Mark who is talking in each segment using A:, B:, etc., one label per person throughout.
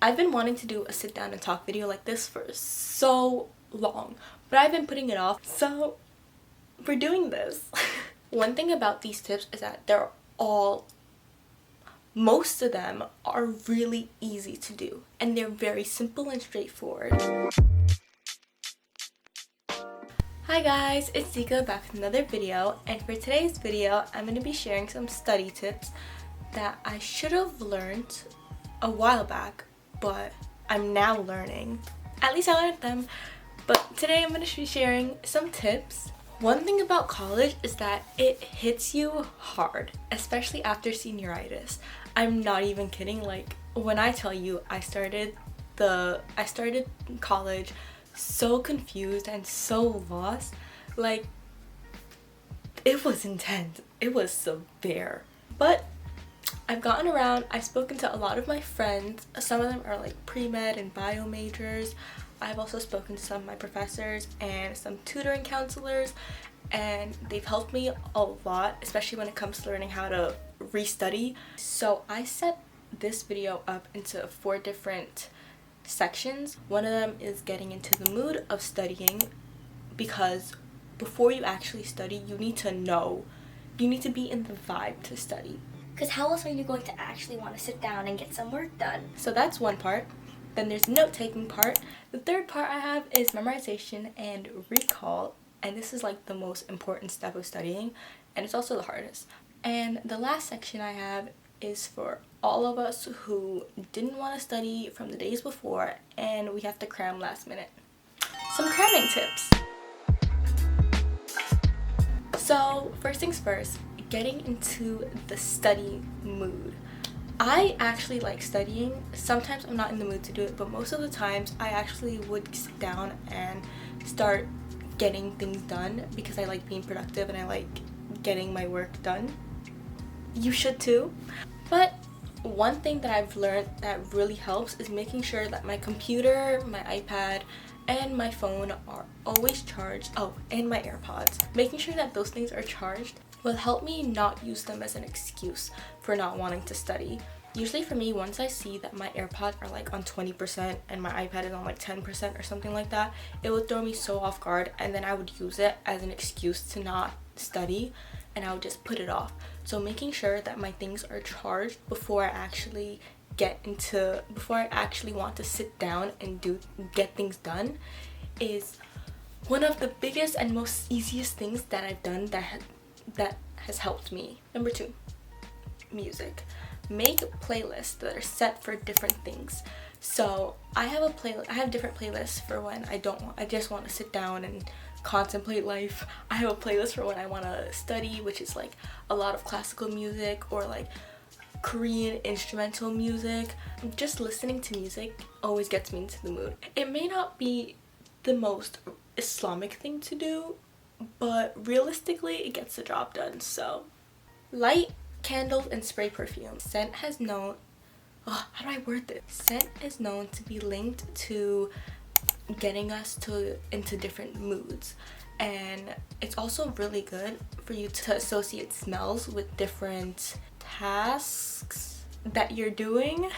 A: I've been wanting to do a sit down and talk video like this for so long, but I've been putting it off, so we're doing this. One thing about these tips is that most of them are really easy to do, and they're very simple and straightforward. Hi guys, it's Diqah back with another video, and for today's video I'm going to be sharing some study tips that I should have learned a while back, but I'm now learning. At least I learned them, but today I'm going to be sharing some tips. One thing about college is that it hits you hard, especially after senioritis. I'm not even kidding. Like, when I tell you I started college so confused and so lost, like, it was intense. It was severe. But I've gotten around. I've spoken to a lot of my friends. Some of them are like pre-med and bio majors. I've also spoken to some of my professors and some tutoring counselors, and they've helped me a lot, especially when it comes to learning how to restudy. So I set this video up into 4 different sections. One of them is getting into the mood of studying, because before you actually study, you need to be in the vibe to study.
B: Because how else are you going to actually want to sit down and get some work done?
A: So that's one part. Then there's the note-taking part. The third part I have is memorization and recall, and this is like the most important step of studying, and it's also the hardest. And the last section I have is for all of us who didn't want to study from the days before and we have to cram last minute. Some cramming tips. So first things first, getting into the study mood. I actually like studying. Sometimes I'm not in the mood to do it, but most of the times I actually would sit down and start getting things done because I like being productive and I like getting my work done. You should too. But one thing that I've learned that really helps is making sure that my computer, my iPad, and my phone are always charged. Oh, and my AirPods. Making sure that those things are charged will help me not use them as an excuse for not wanting to study. Usually for me, once I see that my AirPods are like on 20% and my iPad is on like 10% or something like that, it would throw me so off guard, and then I would use it as an excuse to not study, and I would just put it off. So making sure that my things are charged before I actually want to sit down and get things done is one of the biggest and most easiest things that I've done that has helped me. Number 2, music. Make playlists that are set for different things. So I have different playlists for when I just want to sit down and contemplate life. I have a playlist for when I want to study, which is like a lot of classical music or like Korean instrumental music. Just listening to music always gets me into the mood. It may not be the most Islamic thing to do, but realistically it gets the job done. So light candles and spray perfume. Scent is known to be linked to getting us into different moods, and it's also really good for you to associate smells with different tasks that you're doing.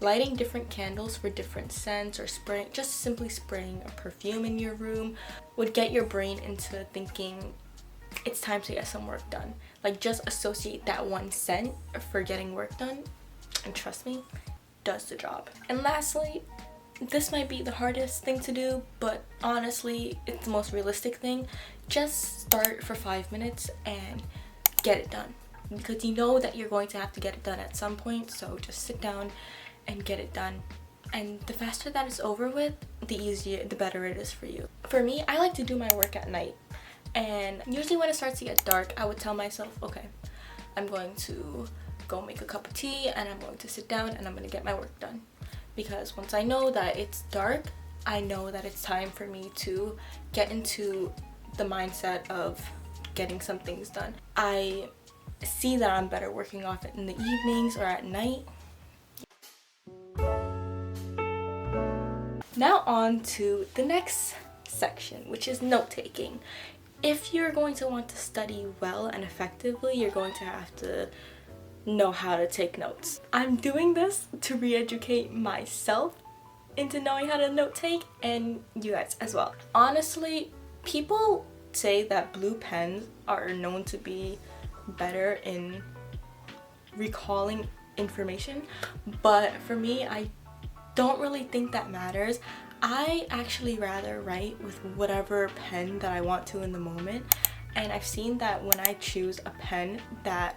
A: Lighting different candles for different scents, or just simply spraying a perfume in your room would get your brain into thinking it's time to get some work done. Like, just associate that one scent for getting work done, and trust me, does the job. And lastly, this might be the hardest thing to do, but honestly it's the most realistic thing. Just start for 5 minutes and get it done, because you know that you're going to have to get it done at some point. So just sit down and get it done, and the faster that it's over with, the better it is for you. For me, I like to do my work at night, and usually when it starts to get dark, I would tell myself, okay, I'm going to go make a cup of tea and I'm going to sit down and I'm going to get my work done. Because once I know that it's dark, I know that it's time for me to get into the mindset of getting some things done. I see that I'm better working off it in the evenings or at night. Now on to the next section, which is note-taking. If you're going to want to study well and effectively, you're going to have to know how to take notes. I'm doing this to re-educate myself into knowing how to note take, and you guys as well. Honestly, people say that blue pens are known to be better in recalling information, but for me, I don't really think that matters. I actually rather write with whatever pen that I want to in the moment, and I've seen that when I choose a pen that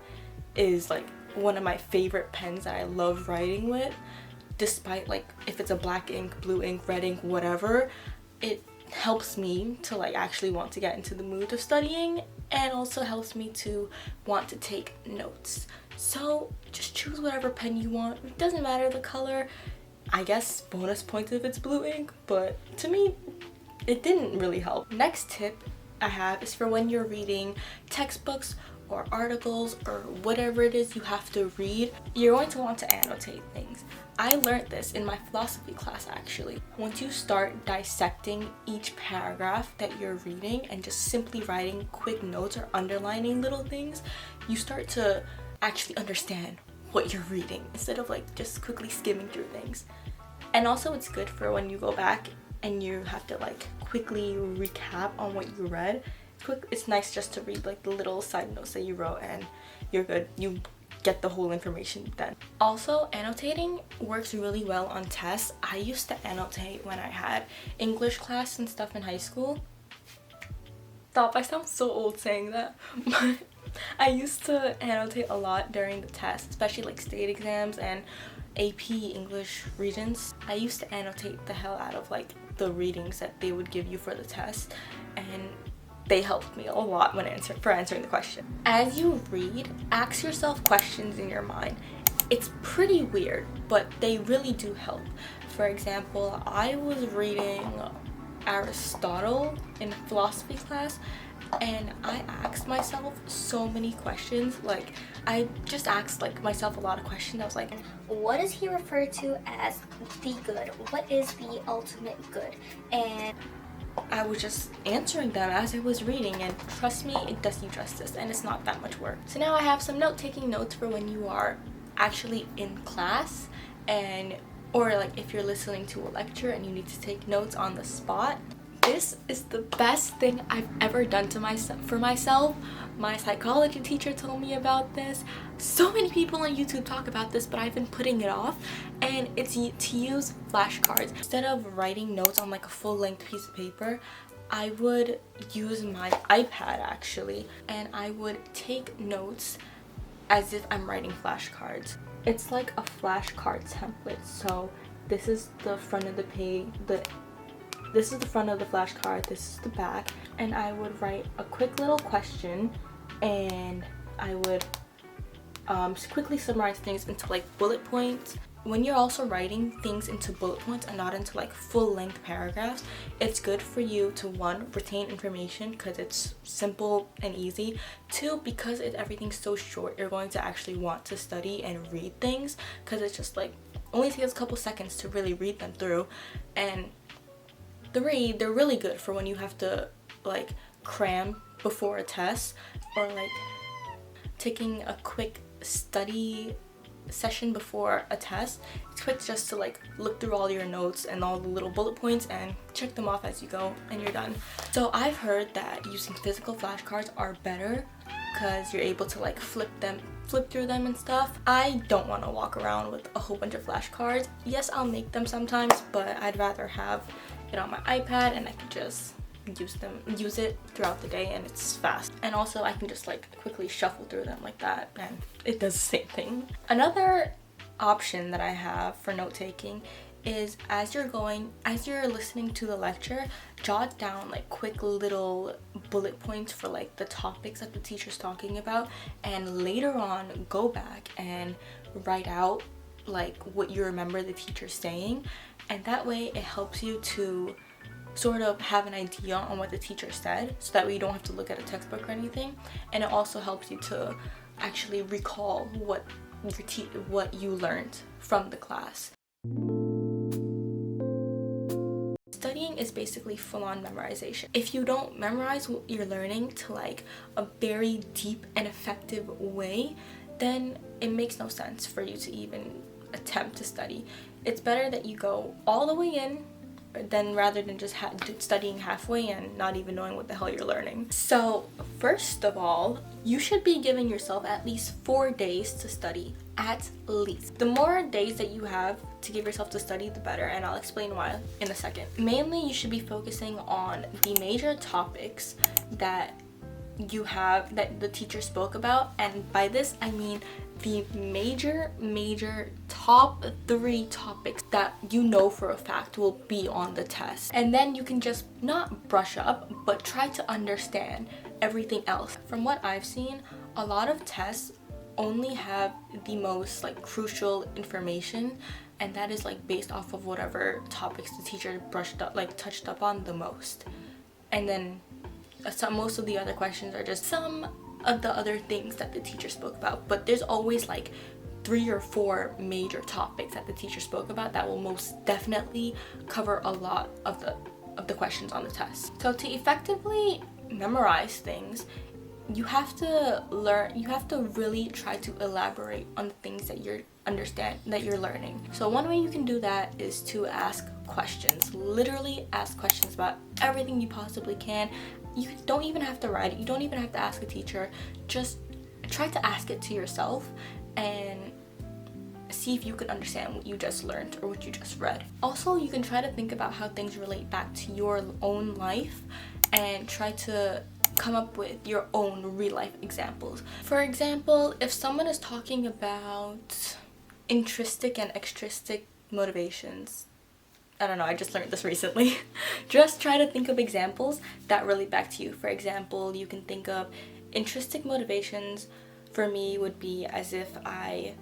A: is like one of my favorite pens that I love writing with, despite like if it's a black ink, blue ink, red ink, whatever, it helps me to like actually want to get into the mood of studying, and also helps me to want to take notes. So just choose whatever pen you want. It doesn't matter the color. I guess bonus points if it's blue ink, but to me it didn't really help. Next tip I have is for when you're reading textbooks or articles or whatever it is you have to read, you're going to want to annotate things. I learned this in my philosophy class actually. Once you start dissecting each paragraph that you're reading and just simply writing quick notes or underlining little things, you start to actually understand what you're reading instead of like just quickly skimming through things. And also it's good for when you go back and you have to like quickly recap on what you read. It's nice just to read like the little side notes that you wrote and you're good. You get the whole information then. Also, annotating works really well on tests. I used to annotate when I had English class and stuff in high school. Stop, I sound so old saying that. But I used to annotate a lot during the test, especially like state exams and AP English readings. I used to annotate the hell out of like the readings that they would give you for the test, and they helped me a lot when answering the question. As you read, ask yourself questions in your mind. It's pretty weird, but they really do help. For example, I was reading Aristotle in philosophy class, and I asked myself so many questions. Like I just asked like myself a lot of questions. I was like,
B: what does he refer to as the good? What is the ultimate good? And
A: I was just answering them as I was reading, and trust me, it does you justice and it's not that much work. So now I have some note-taking notes for when you are actually in class, and or like if you're listening to a lecture and you need to take notes on the spot. This is the best thing I've ever done for myself. My psychology teacher told me about this. So many people on YouTube talk about this, but I've been putting it off, and it's to use flashcards. Instead of writing notes on like a full-length piece of paper, I would use my iPad actually, and I would take notes as if I'm writing flashcards. It's like a flashcard template. So this is the front of the page, this is the front of the flashcard, this is the back, and I would write a quick little question, and I would quickly summarize things into like bullet points. When you're also writing things into bullet points and not into like full-length paragraphs, it's good for you to, one, retain information because it's simple and easy. Two, because everything's so short, you're going to actually want to study and read things because it's just like only takes a couple seconds to really read them through. And three, they're really good for when you have to like cram before a test, or like taking a quick study session before a test. It's quick just to like look through all your notes and all the little bullet points and check them off as you go, and you're done. So I've heard that using physical flashcards are better because you're able to like flip through them and stuff. I don't want to walk around with a whole bunch of flashcards. Yes, I'll make them sometimes, but I'd rather have it on my iPad and I can just use it throughout the day, and it's fast. And also I can just like quickly shuffle through them like that and it does the same thing. Another option that I have for note taking is as you're listening to the lecture, jot down like quick little bullet points for like the topics that the teacher's talking about, and later on go back and write out like what you remember the teacher saying, and that way it helps you to sort of have an idea on what the teacher said, so that way you don't have to look at a textbook or anything. And it also helps you to actually recall what you learned from the class. Studying is basically full-on memorization. If you don't memorize what you're learning to like a very deep and effective way, then it makes no sense for you to even attempt to study. It's better that you go all the way in then rather than just studying halfway and not even knowing what the hell you're learning. So first of all, you should be giving yourself at least 4 days to study, at least. The more days that you have to give yourself to study, the better, and I'll explain why in a second. Mainly, you should be focusing on the major topics that you have that the teacher spoke about, and by this I mean the major top 3 topics that you know for a fact will be on the test. And then you can just not brush up but try to understand everything else. From what I've seen, a lot of tests only have the most like crucial information, and that is like based off of whatever topics the teacher touched up on the most. And then most of the other questions are just some of the other things that the teacher spoke about, but there's always like 3 or 4 major topics that the teacher spoke about that will most definitely cover a lot of the questions on the test. So to effectively memorize things, you have to really try to elaborate on the things that you're learning. So one way you can do that is to ask questions. Literally ask questions about everything you possibly can. You don't even have to write it. You don't even have to ask a teacher. Just try to ask it to yourself and see if you can understand what you just learned or what you just read. Also, you can try to think about how things relate back to your own life and try to come up with your own real life examples. For example, if someone is talking about intrinsic and extrinsic motivations, I don't know, I just learned this recently. Just try to think of examples that relate back to you. For example, you can think of intrinsic motivations. For me would be as if I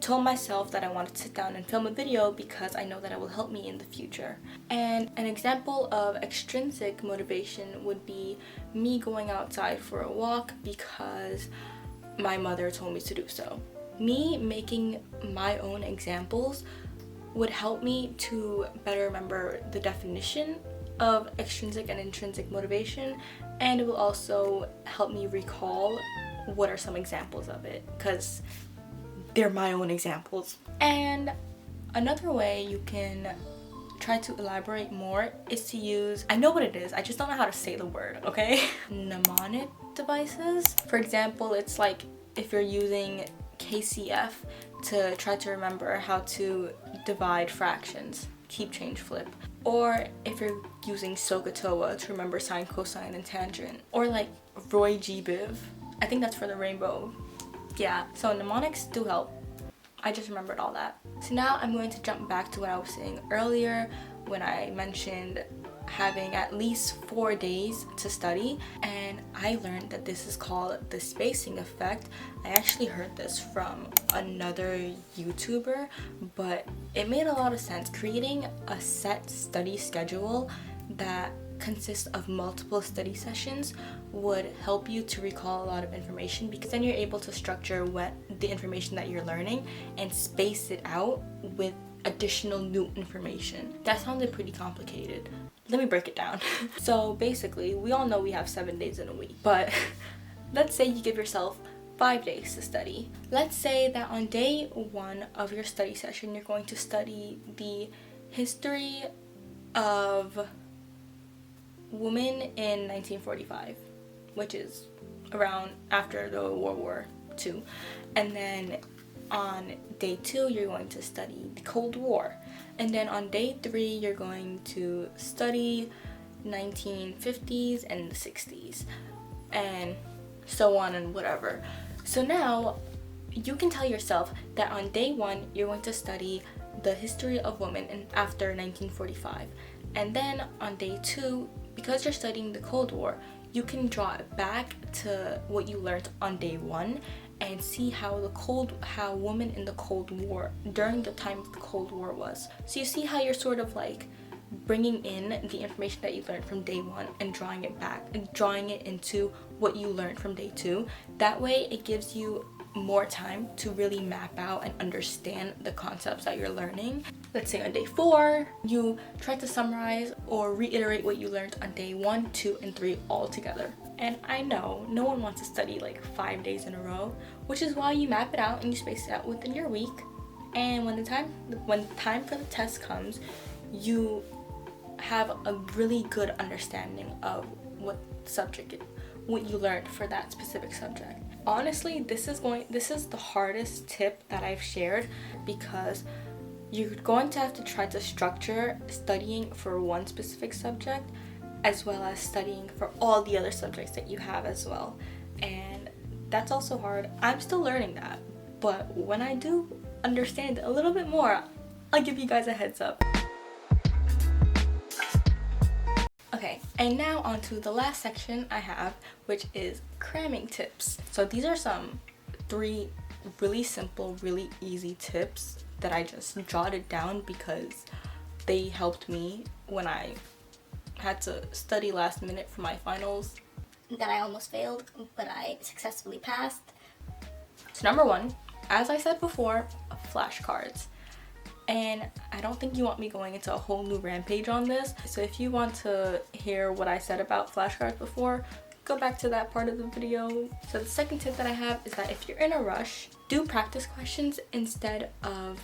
A: told myself that I wanted to sit down and film a video because I know that it will help me in the future. And an example of extrinsic motivation would be me going outside for a walk because my mother told me to do so. Me making my own examples would help me to better remember the definition of extrinsic and intrinsic motivation, and it will also help me recall what are some examples of it, because they're my own examples. And another way you can try to elaborate more is to use, I know what it is, I just don't know how to say the word, okay? Mnemonic devices. For example, it's like if you're using KCF to try to remember how to divide fractions, keep, change, flip. Or if you're using SOHCAHTOA to remember sine, cosine, and tangent. Or like Roy G. Biv. I think that's for the rainbow. Yeah, so mnemonics do help. I just remembered all that. So now I'm going to jump back to what I was saying earlier when I mentioned having at least 4 days to study, and I learned that this is called the spacing effect. I actually heard this from another YouTuber, but it made a lot of sense. Creating a set study schedule that consists of multiple study sessions would help you to recall a lot of information, because then you're able to structure the information that you're learning and space it out with additional new information. That sounded pretty complicated. Let me break it down. So basically, we all know we have 7 days in a week, but let's say you give yourself 5 days to study. Let's say that on day 1 of your study session, you're going to study the history of women in 1945, which is around after the World War II. And then on day 2, you're going to study the Cold War. And then on day 3, you're going to study 1950s and the 60s, and so on and whatever. So now you can tell yourself that on day 1, you're going to study the history of women after 1945. And then on day 2, because you're studying the Cold War, you can draw it back to what you learned on day 1 and see how women in the Cold War, during the time of the Cold War was. So you see how you're sort of like bringing in the information that you learned from day 1 and drawing it back and drawing it into what you learned from day 2. That way it gives you more time to really map out and understand the concepts that you're learning. Let's say on day 4, you try to summarize or reiterate what you learned on day 1, 2, and 3 all together. And I know no one wants to study like 5 days in a row, which is why you map it out and you space it out within your week. And when time for the test comes, you have a really good understanding of what you learned for that specific subject. Honestly, this is the hardest tip that I've shared, because you're going to have to try to structure studying for one specific subject as well as studying for all the other subjects that you have as well. And that's also hard. I'm still learning that, but when I do understand it a little bit more, I'll give you guys a heads up. Okay, and now on to the last section I have, which is cramming tips. So these are some 3 really simple, really easy tips that I just jotted down because they helped me when I had to study last minute for my finals.
B: That I almost failed, but I successfully passed.
A: So number 1, as I said before, flashcards. And I don't think you want me going into a whole new rampage on this. So if you want to hear what I said about flashcards before, go back to that part of the video. So the second tip that I have is that if you're in a rush, do practice questions instead of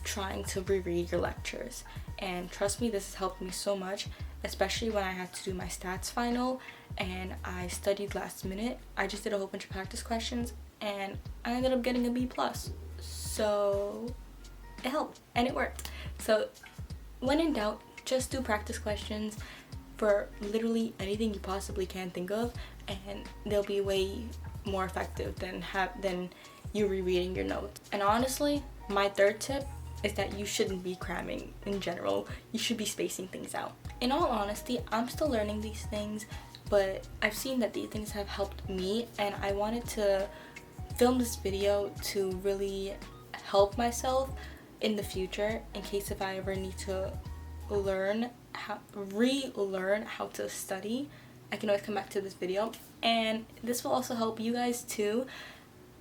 A: trying to reread your lectures. And trust me, this has helped me so much, especially when I had to do my stats final and I studied last minute. I just did a whole bunch of practice questions and I ended up getting a B+. So it helped and it worked. So when in doubt, just do practice questions for literally anything you possibly can think of, and they'll be way more effective than you rereading your notes. And honestly, my third tip is that you shouldn't be cramming in general. You should be spacing things out. In all honesty, I'm still learning these things, but I've seen that these things have helped me, and I wanted to film this video to really help myself in the future in case if I ever need to relearn how to study. I can always come back to this video, and this will also help you guys too.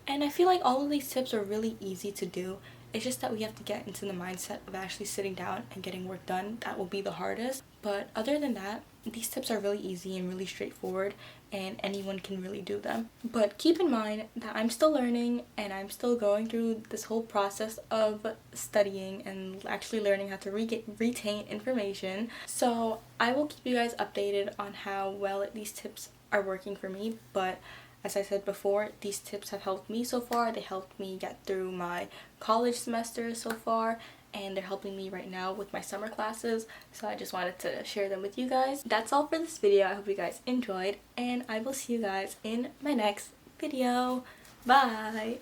A: And I feel like all of these tips are really easy to do. It's just that we have to get into the mindset of actually sitting down and getting work done. That will be the hardest. But other than that, these tips are really easy and really straightforward, and anyone can really do them. But keep in mind that I'm still learning and I'm still going through this whole process of studying and actually learning how to retain information. So I will keep you guys updated on how well these tips are working for me. But as I said before, these tips have helped me so far. They helped me get through my college semester so far, and they're helping me right now with my summer classes. So I just wanted to share them with you guys. That's all for this video. I hope you guys enjoyed, and I will see you guys in my next video. Bye!